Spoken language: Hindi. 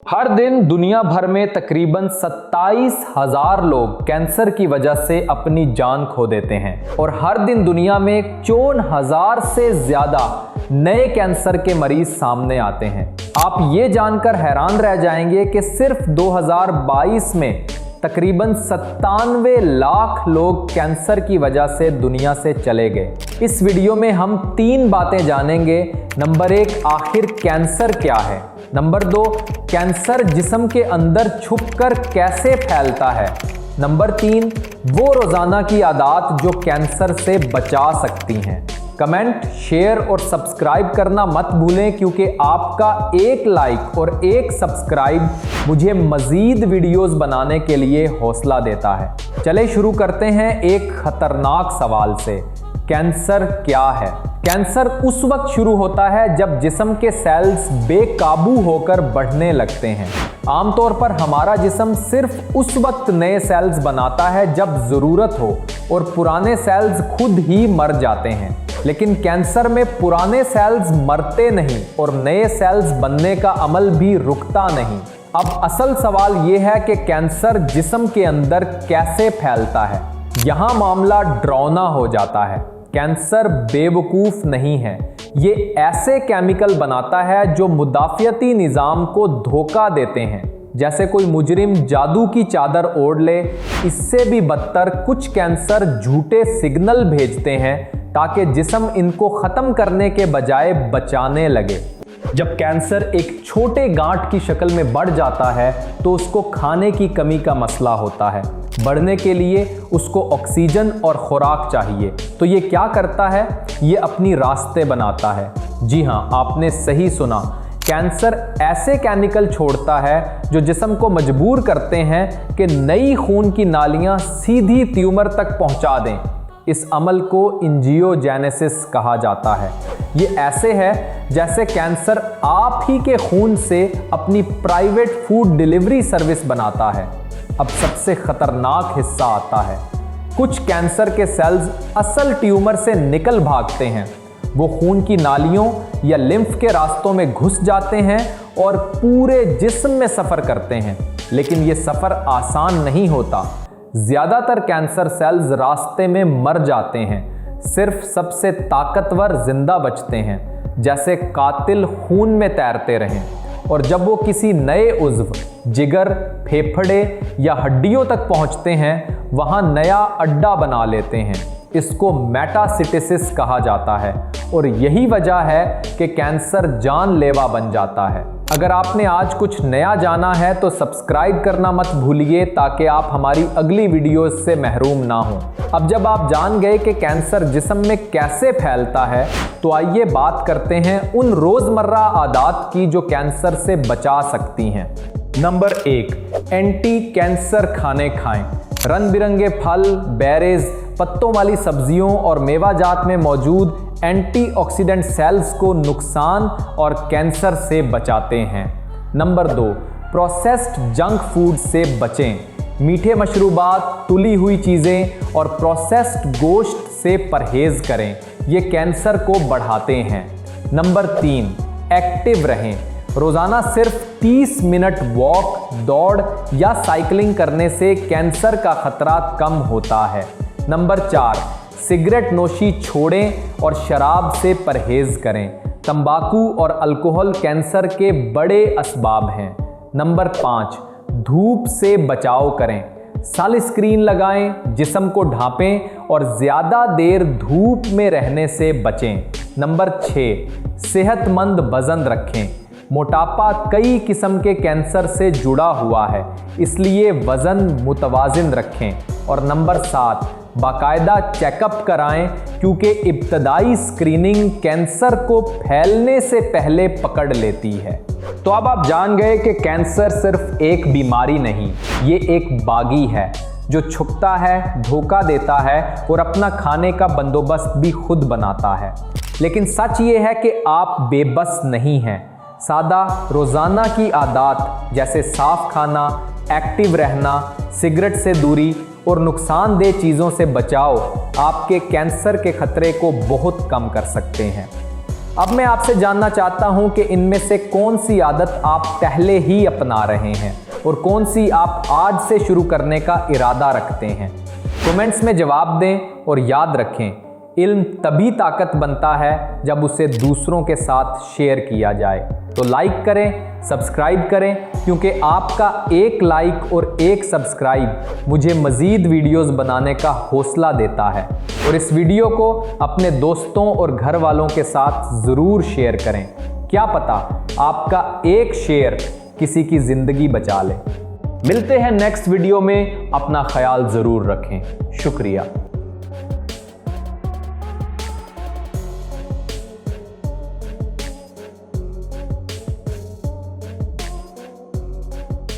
हर दिन दुनिया भर में तकरीबन 27,000 लोग कैंसर की वजह से अपनी जान खो देते हैं और हर दिन दुनिया में 54,000 से ज्यादा नए कैंसर के मरीज सामने आते हैं। आप ये जानकर हैरान रह जाएंगे कि सिर्फ 2022 में तकरीबन 97 लाख लोग कैंसर की वजह से दुनिया से चले गए। इस वीडियो में हम 3 बातें जानेंगे। नंबर 1, आखिर कैंसर क्या है। नंबर 2, कैंसर जिस्म के अंदर छुपकर कैसे फैलता है। नंबर 3, वो रोजाना की आदत जो कैंसर से बचा सकती हैं। कमेंट, शेयर और सब्सक्राइब करना मत भूलें क्योंकि आपका एक लाइक और एक सब्सक्राइब मुझे मजीद वीडियोस बनाने के लिए हौसला देता है। चले शुरू करते हैं एक खतरनाक सवाल से। कैंसर क्या है? कैंसर उस वक्त शुरू होता है जब जिस्म के सेल्स बेकाबू होकर बढ़ने लगते हैं। आमतौर पर हमारा जिस्म सिर्फ उस वक्त नए सेल्स बनाता है जब ज़रूरत हो और पुराने सेल्स खुद ही मर जाते हैं। लेकिन कैंसर में पुराने सेल्स मरते नहीं और नए सेल्स बनने का अमल भी रुकता नहीं। अब असल सवाल यह है कि कैंसर जिस्म के अंदर कैसे फैलता है। यहाँ मामला डरावना हो जाता है। कैंसर बेवकूफ़ नहीं है, ये ऐसे केमिकल बनाता है जो मुदाफ़ियती निज़ाम को धोखा देते हैं। जैसे कोई मुजरिम जादू की चादर ओढ़ ले। इससे भी बदतर कुछ कैंसर झूठे सिग्नल भेजते हैं ताकि जिस्म इनको ख़त्म करने के बजाय बचाने लगे। जब कैंसर एक छोटे गांठ की शक्ल में बढ़ जाता है तो उसको खाने की कमी का मसला होता है। बढ़ने के लिए उसको ऑक्सीजन और खुराक चाहिए। तो ये क्या करता है? ये अपनी रास्ते बनाता है। जी हाँ, आपने सही सुना। कैंसर ऐसे केमिकल छोड़ता है जो जिस्म को मजबूर करते हैं कि नई खून की नालियाँ सीधी ट्यूमर तक पहुँचा दें। इस अमल को एंजियोजेनेसिस कहा जाता है। ये ऐसे है जैसे कैंसर आप ही के खून से अपनी प्राइवेट फूड डिलीवरी सर्विस बनाता है। अब सबसे खतरनाक हिस्सा आता है। कुछ कैंसर के सेल्स असल ट्यूमर से निकल भागते हैं। वो खून की नालियों या लिम्फ के रास्तों में घुस जाते हैं और पूरे जिस्म में सफ़र करते हैं। लेकिन ये सफ़र आसान नहीं होता। ज़्यादातर कैंसर सेल्स रास्ते में मर जाते हैं। सिर्फ सबसे ताकतवर जिंदा बचते हैं, जैसे कातिल खून में तैरते रहें। और जब वो किसी नए उज़्व, जिगर, फेफड़े या हड्डियों तक पहुंचते हैं, वहां नया अड्डा बना लेते हैं। इसको मेटास्टेसिस कहा जाता है और यही वजह है कि कैंसर जानलेवा बन जाता है। अगर आपने आज कुछ नया जाना है तो सब्सक्राइब करना मत भूलिए ताकि आप हमारी अगली वीडियोस से महरूम ना हों। अब जब आप जान गए कि कैंसर जिस्म में कैसे फैलता है तो आइए बात करते हैं उन रोज़मर्रा आदत की जो कैंसर से बचा सकती हैं। नंबर 1, एंटी कैंसर खाने खाएं। रंग बिरंगे फल, बेरीज, पत्तों वाली सब्जियों और मेवाजात में मौजूद एंटीऑक्सीडेंट सेल्स को नुकसान और कैंसर से बचाते हैं। नंबर 2, प्रोसेस्ड जंक फूड से बचें। मीठे मशरूबात, तुली हुई चीज़ें और प्रोसेस्ड गोश्त से परहेज़ करें। ये कैंसर को बढ़ाते हैं। नंबर 3, एक्टिव रहें। रोज़ाना सिर्फ 30 मिनट वॉक, दौड़ या साइकिलिंग करने से कैंसर का खतरा कम होता है। नंबर 4, सिगरेट नोशी छोड़ें और शराब से परहेज करें। तंबाकू और अल्कोहल कैंसर के बड़े असबाब हैं। नंबर 5, धूप से बचाव करें। सनस्क्रीन लगाएं, जिस्म को ढांपें और ज़्यादा देर धूप में रहने से बचें। नंबर 6, सेहतमंद वज़न रखें। मोटापा कई किस्म के कैंसर से जुड़ा हुआ है, इसलिए वज़न मुतवाज़िन रखें। और नंबर 7, बाकायदा चेकअप कराएं क्योंकि इब्तदाई स्क्रीनिंग कैंसर को फैलने से पहले पकड़ लेती है। तो अब आप जान गए कि कैंसर सिर्फ एक बीमारी नहीं, ये एक बागी है जो छुपता है, धोखा देता है और अपना खाने का बंदोबस्त भी खुद बनाता है। लेकिन सच ये है कि आप बेबस नहीं हैं। सादा रोज़ाना की आदत जैसे साफ खाना, एक्टिव रहना, सिगरेट से दूरी और नुकसानदेह चीज़ों से बचाव आपके कैंसर के खतरे को बहुत कम कर सकते हैं। अब मैं आपसे जानना चाहता हूं कि इनमें से कौन सी आदत आप पहले ही अपना रहे हैं और कौन सी आप आज से शुरू करने का इरादा रखते हैं। कमेंट्स में जवाब दें और याद रखें, इल्म तभी ताकत बनता है जब उसे दूसरों के साथ शेयर किया जाए। तो लाइक करें, सब्सक्राइब करें, क्योंकि आपका एक लाइक और एक सब्सक्राइब मुझे मज़ीद वीडियोस बनाने का हौसला देता है। और इस वीडियो को अपने दोस्तों और घर वालों के साथ ज़रूर शेयर करें। क्या पता आपका एक शेयर किसी की ज़िंदगी बचा ले। मिलते हैं नेक्स्ट वीडियो में। अपना ख्याल ज़रूर रखें। शुक्रिया।